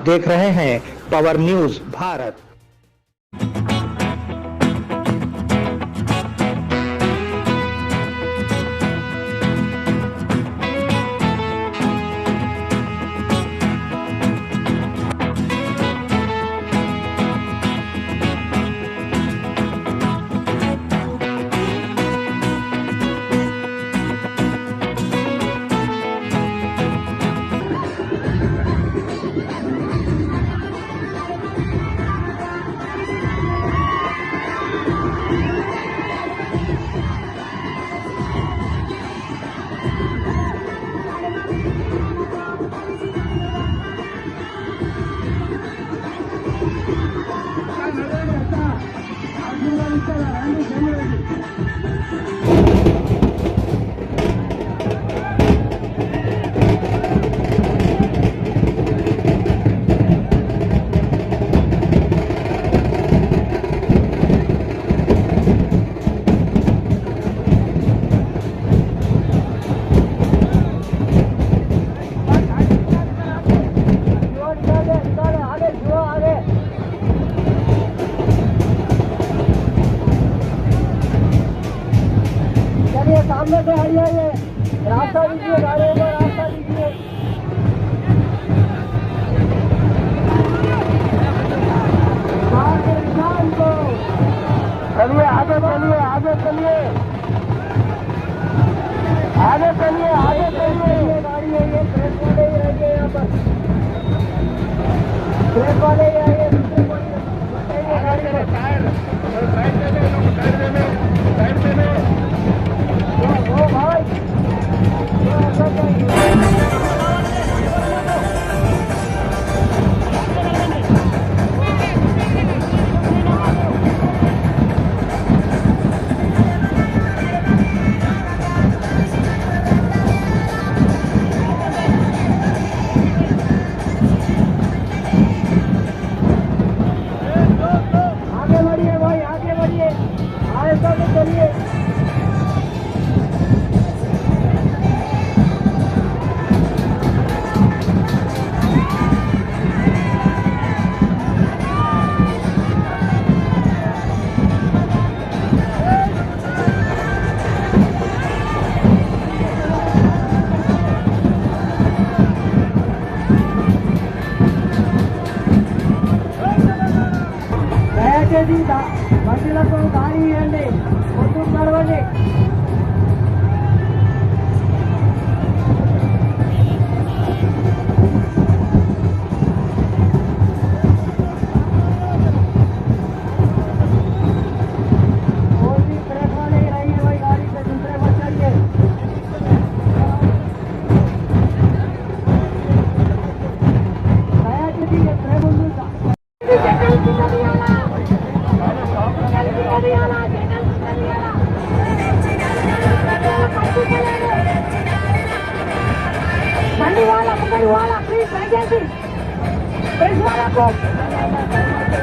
देख रहे हैं पावर न्यूज भारत। सामने से आइए, रास्ता दीजिए, गाड़ियों को रास्ता दीजिए। चलिए आगे चलिए, आगे चलिए, आगे चलिए, आगे चलिए। ये गाड़ी है, ये प्रेस वाले ही रहेंगे यहाँ पर, प्रेस वाले ही आइए। आगे बढ़िए भाई, आगे बढ़िए, आगे चलिए। దయచేసి బండిలకు దారి ఇవ్వండి, ముందుకు నడవండి. बंडी वाला पकड़ वाला प्लीज वैकेंसी प्रेस वाला को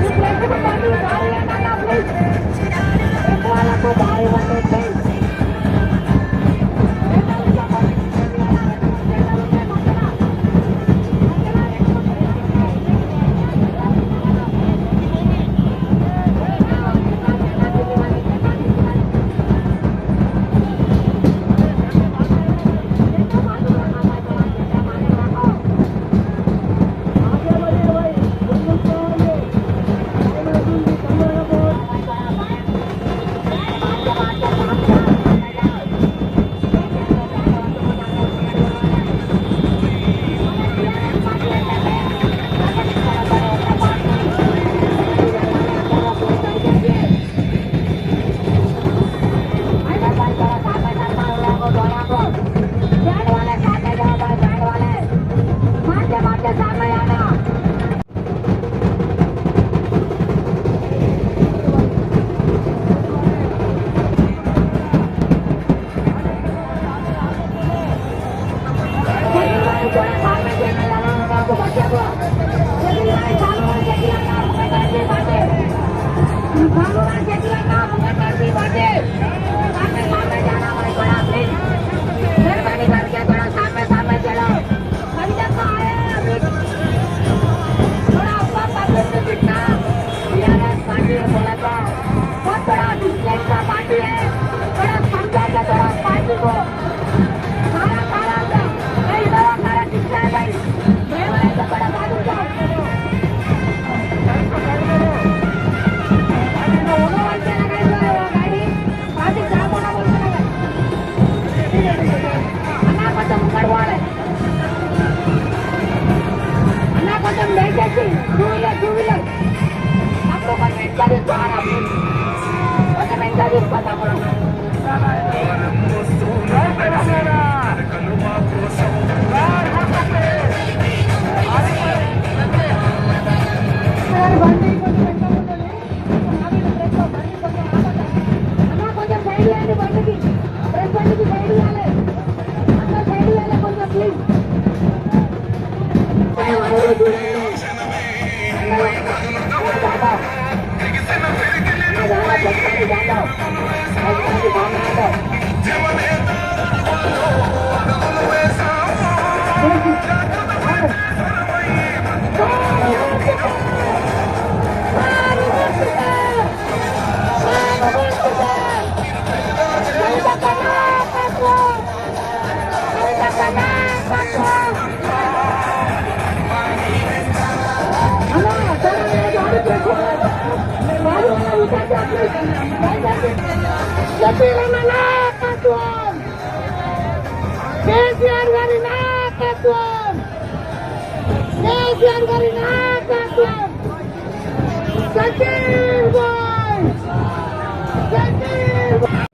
इस प्लेस में बंडी उतार लेना ना प्लीज, प्रेस वाला को बाहर बंदे प्लीज। आगे बढ़िए भाई, సతీరణ నాయకత్వం, కేసీఆర్ గారి నాయకత్వం, కేసీఆర్ గారి నాయకత్వం. సతీర్ బాయ్, సతీర్ బాయ్.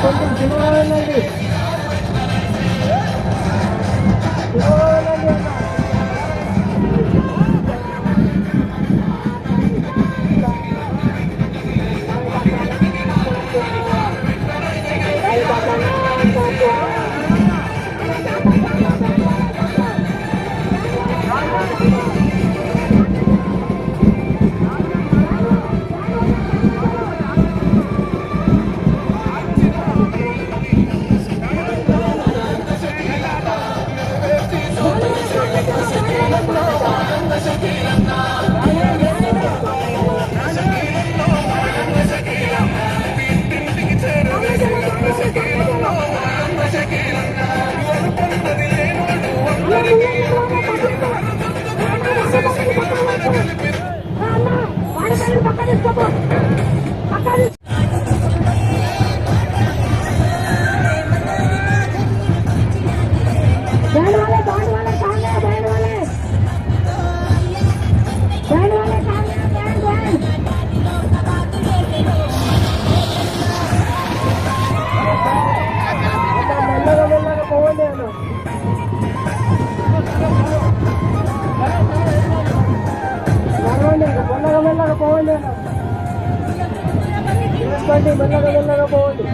కొంచెం చిన్నవాళ్ళండి మెల్లగా పోండి.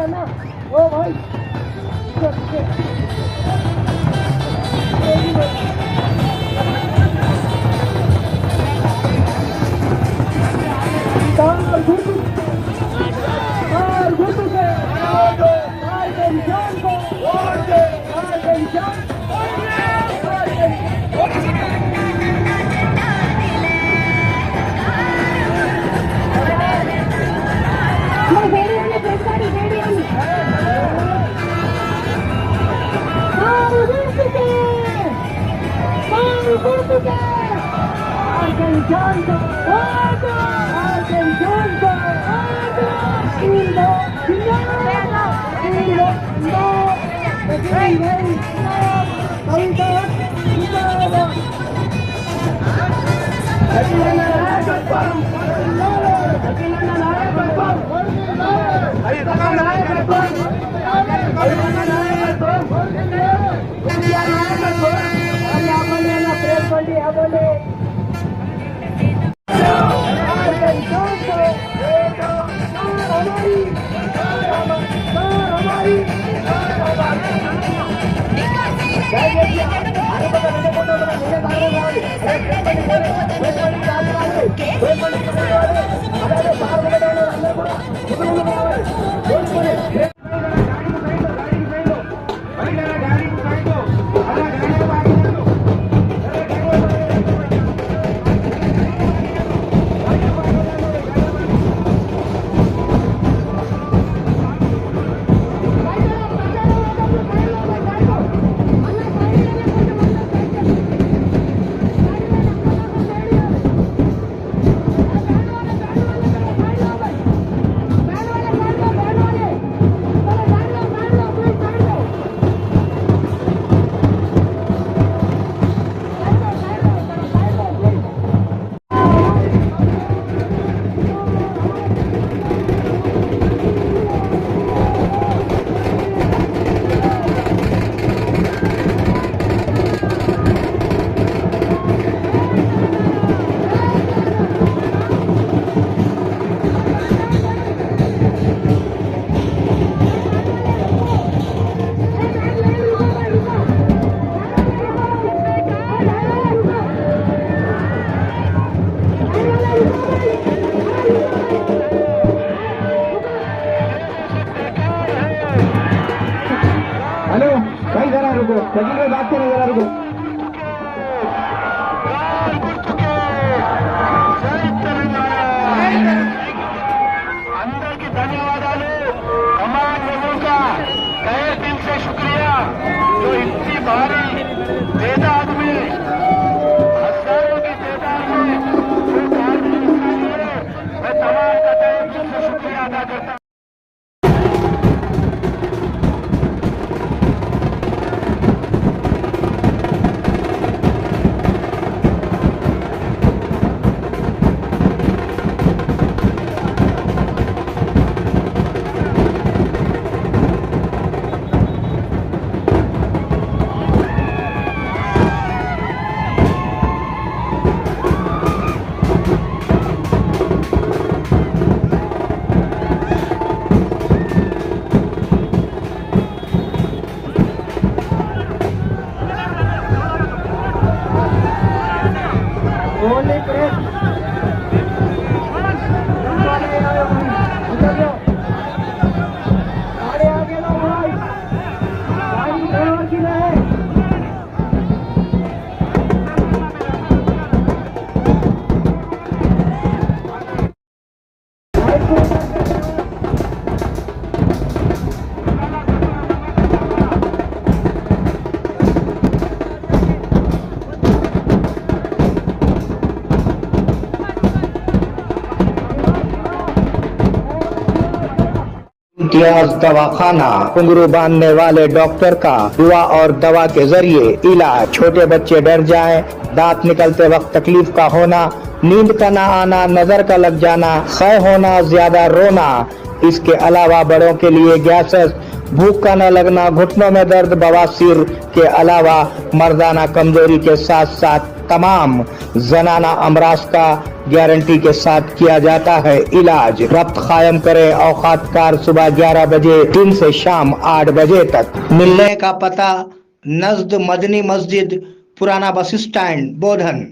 అన్న ఓ భాయ్ इम्तियाज दवाखाना, घुंघरू बांधने वाले डॉक्टर का दुआ और दवा के जरिए इलाज। छोटे बच्चे डर जाएं, दांत निकलते वक्त तकलीफ का होना, नींद का ना आना, नजर का लग जाना, क्षय होना, ज्यादा रोना। इसके अलावा बड़ों के लिए गैसेस, भूख का न लगना, घुटनों में दर्द, बवासीर के अलावा मर्दाना कमजोरी के साथ साथ तमाम जनाना अमराज का गारंटी के साथ किया जाता है इलाज। रब्त कायम करें औकात कार सुबह 11 बजे दिन से शाम 8 बजे तक। मिलने का पता नजद मदनी मस्जिद, पुराना बस स्टैंड, बोधन।